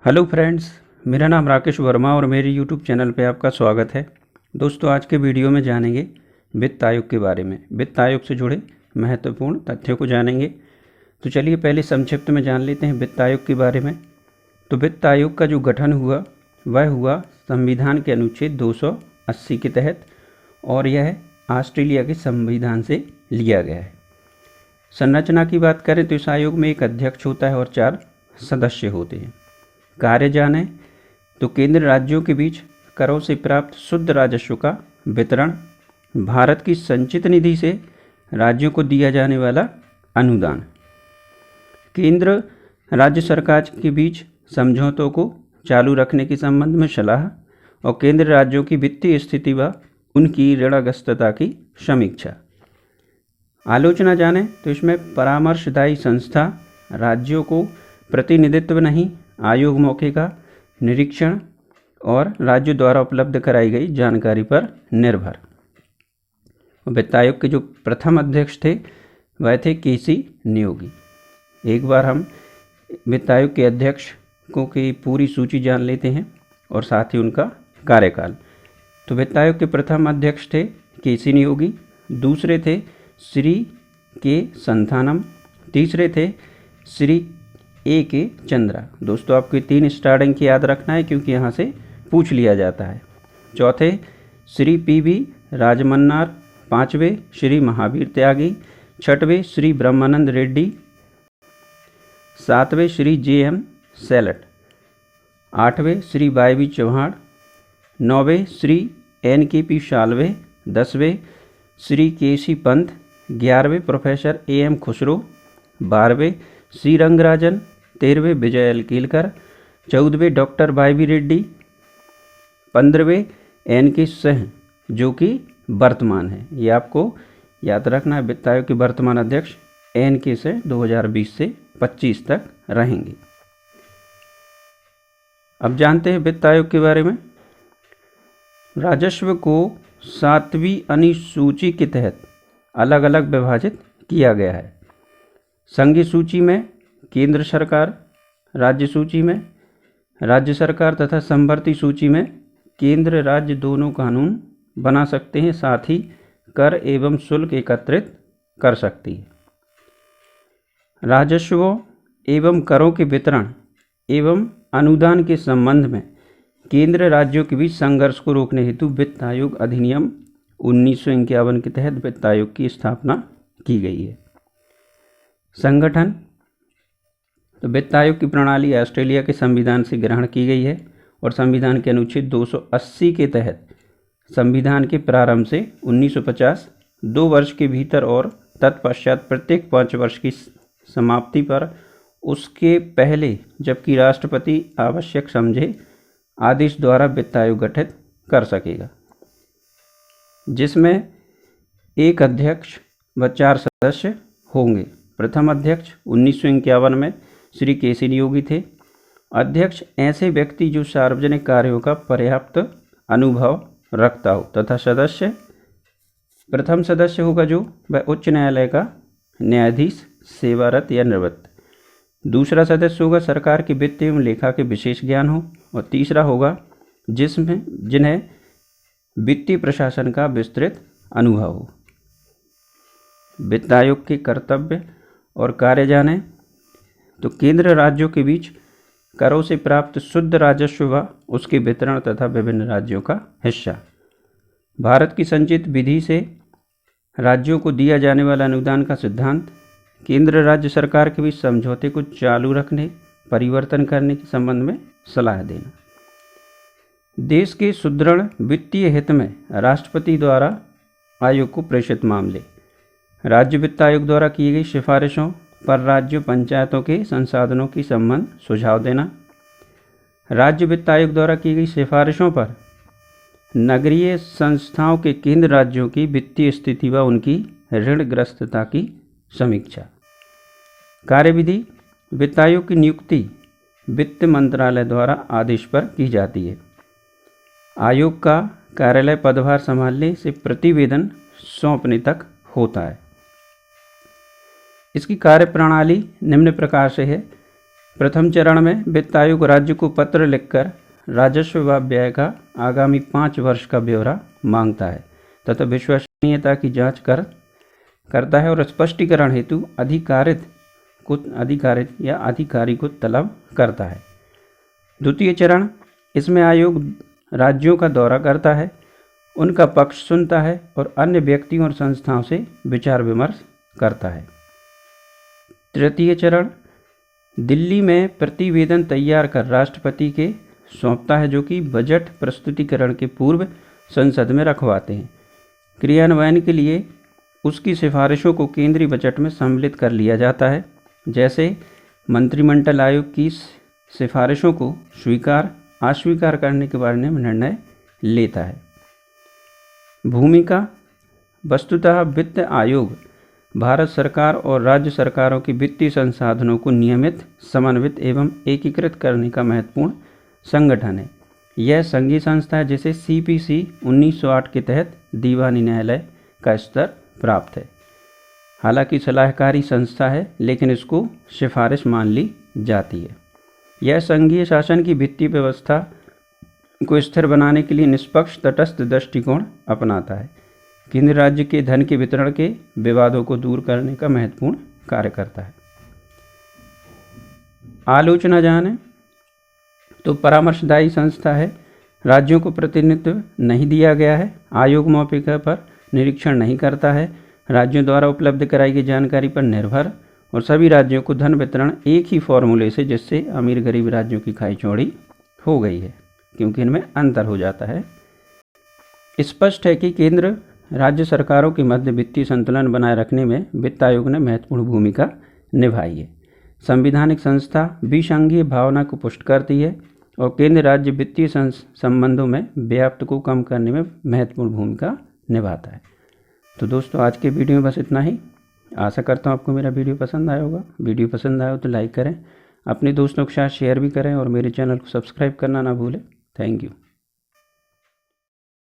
Hello friends, मेरा नाम राकेश वर्मा और मेरे यूट्यूब चैनल पे आपका स्वागत है। दोस्तों, आज के वीडियो में जानेंगे वित्त आयोग के बारे में। वित्त आयोग से जुड़े महत्वपूर्ण तथ्यों को जानेंगे। तो चलिए पहले संक्षिप्त में जान लेते हैं वित्त आयोग के बारे में। तो वित्त आयोग का जो गठन हुआ वह हुआ संविधान के अनुच्छेद 280 के तहत और यह ऑस्ट्रेलिया के संविधान से लिया गया है। संरचना की बात करें तो इस आयोग में एक अध्यक्ष होता है और 4 सदस्य होते हैं। कार्य जाने तो केंद्र राज्यों के बीच करों से प्राप्त शुद्ध राजस्व का वितरण, भारत की संचित निधि से राज्यों को दिया जाने वाला अनुदान, केंद्र राज्य सरकार के बीच समझौतों को चालू रखने के संबंध में सलाह और केंद्र राज्यों की वित्तीय स्थिति व उनकी ऋणग्रस्तता की समीक्षा। आलोचना जाने तो इसमें परामर्शदायी संस्था, राज्यों को प्रतिनिधित्व नहीं, आयोग मौके का निरीक्षण और राज्यों द्वारा उपलब्ध कराई गई जानकारी पर निर्भर। वित्त आयोग के जो प्रथम अध्यक्ष थे वह थे केसी नियोगी। एक बार हम वित्त आयोग के अध्यक्षों की पूरी सूची जान लेते हैं और साथ ही उनका कार्यकाल। तो वित्त आयोग के प्रथम अध्यक्ष थे केसी नियोगी, दूसरे थे श्री के संथानम, तीसरे थे श्री ए के चंद्रा। दोस्तों, आपको 3 स्टार्टिंग की याद रखना है क्योंकि यहाँ से पूछ लिया जाता है। चौथे श्री पी राजमन्नार, पांचवें श्री महावीर त्यागी, छठवें श्री ब्रह्मानंद रेड्डी, सातवें श्री जे.एम. सेलट, आठवें श्री वाई चौहान, नौवें श्री एन.के.पी. शाल्वे, 10वें श्री के.सी. पंत, 11वें प्रोफेसर ए.एम. खुसरो, 12वें श्री रंगराजन, 13वें विजय एल कीलकर, 14वें डॉक्टर वाई रेड्डी, 15वें एन.के. सिंह जो कि वर्तमान है। ये आपको याद रखना है। वित्त आयोग के वर्तमान अध्यक्ष एन.के. सिंह 2020 से 25 तक रहेंगे। अब जानते हैं वित्त आयोग के बारे में। राजस्व को 7वीं अनुसूची के तहत अलग अलग विभाजित किया गया है। संघीय सूची में केंद्र सरकार, राज्य सूची में राज्य सरकार तथा समवर्ती सूची में केंद्र राज्य दोनों कानून बना सकते हैं, साथ ही कर एवं शुल्क एकत्रित कर सकती है। राजस्वों एवं करों के वितरण एवं अनुदान के संबंध में केंद्र राज्यों के बीच संघर्ष को रोकने हेतु वित्त आयोग अधिनियम 1951 के तहत वित्त आयोग की स्थापना की गई है। संगठन तो वित्त आयोग की प्रणाली ऑस्ट्रेलिया के संविधान से ग्रहण की गई है और संविधान के अनुच्छेद 280 के तहत संविधान के प्रारंभ से 1950 2 वर्ष के भीतर और तत्पश्चात प्रत्येक 5 वर्ष की समाप्ति पर उसके पहले जबकि राष्ट्रपति आवश्यक समझे आदेश द्वारा वित्त आयोग गठित कर सकेगा, जिसमें एक अध्यक्ष व 4 सदस्य होंगे। प्रथम अध्यक्ष 1951 में श्री केसी नियोगी थे। अध्यक्ष ऐसे व्यक्ति जो सार्वजनिक कार्यों का पर्याप्त अनुभव रखता हो तथा सदस्य प्रथम सदस्य होगा जो वह उच्च न्यायालय का न्यायाधीश, सेवारत या निवृत्त। दूसरा सदस्य होगा सरकार के वित्त एवं लेखा के विशेष ज्ञान हो और तीसरा होगा जिन्हें वित्तीय प्रशासन का विस्तृत अनुभव हो। वित्त आयोग के कर्तव्य और कार्य जाने तो केंद्र राज्यों के बीच करों से प्राप्त शुद्ध राजस्व व उसके वितरण तथा विभिन्न राज्यों का हिस्सा, भारत की संचित विधि से राज्यों को दिया जाने वाला अनुदान का सिद्धांत, केंद्र राज्य सरकार के बीच समझौते को चालू रखने, परिवर्तन करने के संबंध में सलाह देना। देश के सुदृढ़ वित्तीय हित में राष्ट्रपति द्वारा आयोग को प्रेषित मामले, राज्य वित्त आयोग द्वारा की गई सिफारिशों पर राज्य पंचायतों के संसाधनों की संबंध सुझाव देना, राज्य वित्त आयोग द्वारा की गई सिफारिशों पर नगरीय संस्थाओं के केंद्र राज्यों की वित्तीय स्थिति व उनकी ऋणग्रस्तता की समीक्षा। कार्यविधि वित्त आयोग की नियुक्ति वित्त मंत्रालय द्वारा आदेश पर की जाती है। आयोग का कार्यालय पदभार संभालने से प्रतिवेदन सौंपने तक होता है। इसकी कार्यप्रणाली निम्न प्रकार से है। प्रथम चरण में वित्त आयोग राज्य को पत्र लिखकर राजस्व व व्यय का आगामी 5 वर्ष का ब्यौरा मांगता है तथा विश्वसनीयता की जांच करता है और स्पष्टीकरण हेतु अधिकारी को तलब करता है। द्वितीय चरण, इसमें आयोग राज्यों का दौरा करता है, उनका पक्ष सुनता है और अन्य व्यक्तियों और संस्थाओं से विचार विमर्श करता है। तृतीय चरण, दिल्ली में प्रतिवेदन तैयार कर राष्ट्रपति के सौंपता है, जो कि बजट प्रस्तुतिकरण के पूर्व संसद में रखवाते हैं। क्रियान्वयन के लिए उसकी सिफारिशों को केंद्रीय बजट में सम्मिलित कर लिया जाता है। जैसे मंत्रिमंडल आयोग की सिफारिशों को स्वीकार अस्वीकार करने के बारे में निर्णय लेता है। भूमिका, वस्तुतः वित्त आयोग भारत सरकार और राज्य सरकारों के वित्तीय संसाधनों को नियमित, समन्वित एवं एकीकृत करने का महत्वपूर्ण संगठन है। यह संघीय संस्था है जिसे CPC 1908 के तहत दीवानी न्यायालय का स्तर प्राप्त है। हालांकि सलाहकारी संस्था है, लेकिन इसको सिफारिश मान ली जाती है। यह संघीय शासन की वित्तीय व्यवस्था को स्थिर बनाने के लिए निष्पक्ष तटस्थ दृष्टिकोण अपनाता है। केंद्र राज्य के धन के वितरण के विवादों को दूर करने का महत्वपूर्ण कार्य करता है। आलोचना जाने तो परामर्शदायी संस्था है। राज्यों को प्रतिनिधित्व नहीं दिया गया है। आयोग मौलिकता पर निरीक्षण नहीं करता है। राज्यों द्वारा उपलब्ध कराई गई जानकारी पर निर्भर और सभी राज्यों को धन वितरण एक ही फॉर्मूले से, जिससे अमीर गरीब राज्यों की खाई चौड़ी हो गई है, क्योंकि इनमें अंतर हो जाता है। स्पष्ट है कि केंद्र राज्य सरकारों के मध्य वित्तीय संतुलन बनाए रखने में वित्त आयोग ने महत्वपूर्ण भूमिका निभाई है। संवैधानिक संस्था विसंघीय भावना को पुष्ट करती है और केंद्र राज्य वित्तीय संबंधों में व्याप्त को कम करने में महत्वपूर्ण भूमिका निभाता है। तो दोस्तों, आज के वीडियो में बस इतना ही। आशा करता हूँ आपको मेरा वीडियो पसंद आया होगा। वीडियो पसंद आया हो तो लाइक करें, अपने दोस्तों के साथ शेयर भी करें और मेरे चैनल को सब्सक्राइब करना ना भूलें। Thank you.